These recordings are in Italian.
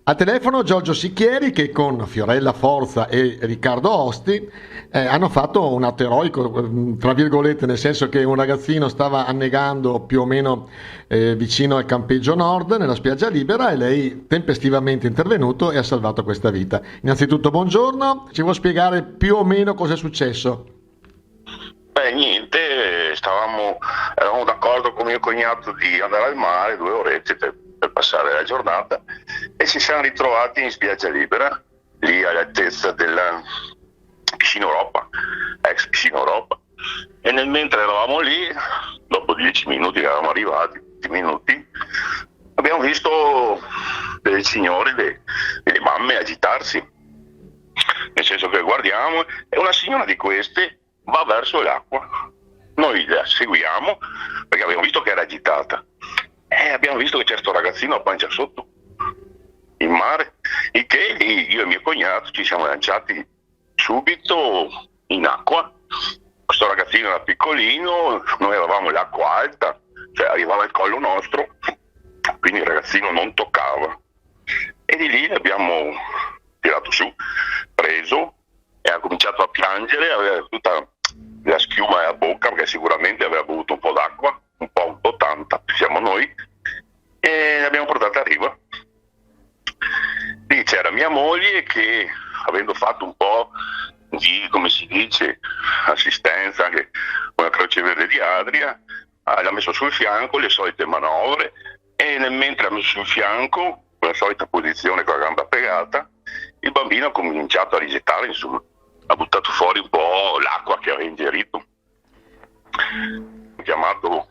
Al telefono Giorgio Sicchieri che con Fiorella Forza e Riccardo Osti hanno fatto un atto eroico, tra virgolette, nel senso che un ragazzino stava annegando più o meno vicino al campeggio nord, nella spiaggia libera, e lei tempestivamente è intervenuto e ha salvato questa vita. Innanzitutto buongiorno, ci vuoi spiegare più o meno cosa è successo? Beh, niente, eravamo d'accordo con mio cognato di andare al mare 2 orette per passare la giornata e ci siamo ritrovati in spiaggia libera, lì all'altezza della Piscina Europa, ex Piscina Europa. E mentre eravamo lì, dopo 10 minuti che eravamo arrivati, 10 minuti, abbiamo visto delle signore, delle mamme agitarsi, nel senso che guardiamo e una signora di queste va verso l'acqua. Noi la seguiamo perché abbiamo visto che era agitata e abbiamo visto che c'era questo ragazzino a pancia sotto in mare, il che lì io e mio cognato ci siamo lanciati subito in acqua. Questo ragazzino era piccolino, noi avevamo l'acqua alta, cioè arrivava al collo nostro, quindi il ragazzino non toccava, e di lì l'abbiamo tirato su, preso, e ha cominciato a piangere, aveva tutta la schiuma alla bocca perché sicuramente aveva bevuto un po' d'acqua, un po' tanta, siamo noi, e l'abbiamo portata a riva. Lì c'era mia moglie che, avendo fatto un po' di, come si dice, assistenza anche con la Croce Verde di Adria, l'ha messo sul fianco, le solite manovre, e mentre ha messo sul fianco, con la solita posizione con la gamba pegata, il bambino ha cominciato a rigettare, insomma, ha buttato fuori un po' l'acqua che aveva ingerito. Ho chiamato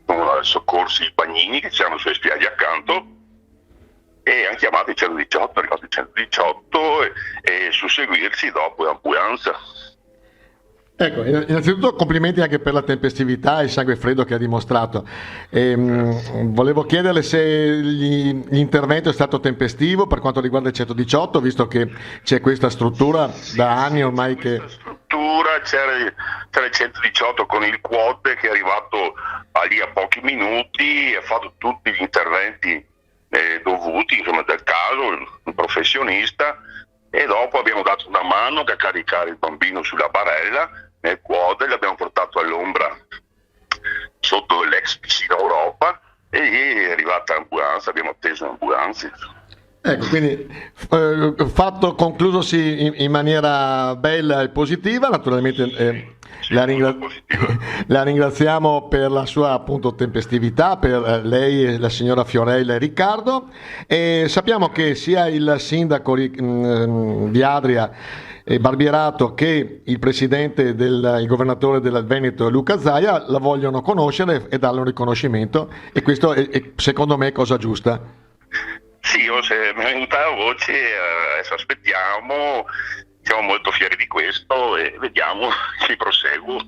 con soccorsi i bagnini che c'erano sulle spiagge accanto e hanno chiamato il 118, è arrivato il 118 e susseguirsi dopo l'ambulanza. Ecco, innanzitutto complimenti anche per la tempestività e il sangue freddo che ha dimostrato. Volevo chiederle se l'intervento è stato tempestivo per quanto riguarda il 118, visto che c'è questa struttura da anni ormai che... Questa struttura c'era il 118 con il quad che è arrivato lì a pochi minuti, ha fatto tutti gli interventi dovuti, insomma, del caso, un professionista, e dopo abbiamo dato una mano a caricare il bambino sulla barella nel quad e l'abbiamo portato all'ombra sotto l'ex Piscina Europa, e lì è arrivata l'ambulanza, abbiamo atteso l'ambulanza. Ecco, quindi fatto conclusosi in maniera bella e positiva, naturalmente la ringraziamo per la sua appunto tempestività, per lei, la signora Fiorella e Riccardo, e sappiamo che sia il sindaco di Adria Barbierato che il presidente il governatore del Veneto Luca Zaia la vogliono conoscere e darle un riconoscimento, e questo è secondo me cosa giusta. Sì, se mi è venuta la voce, adesso aspettiamo, siamo molto fieri di questo e vediamo che proseguo.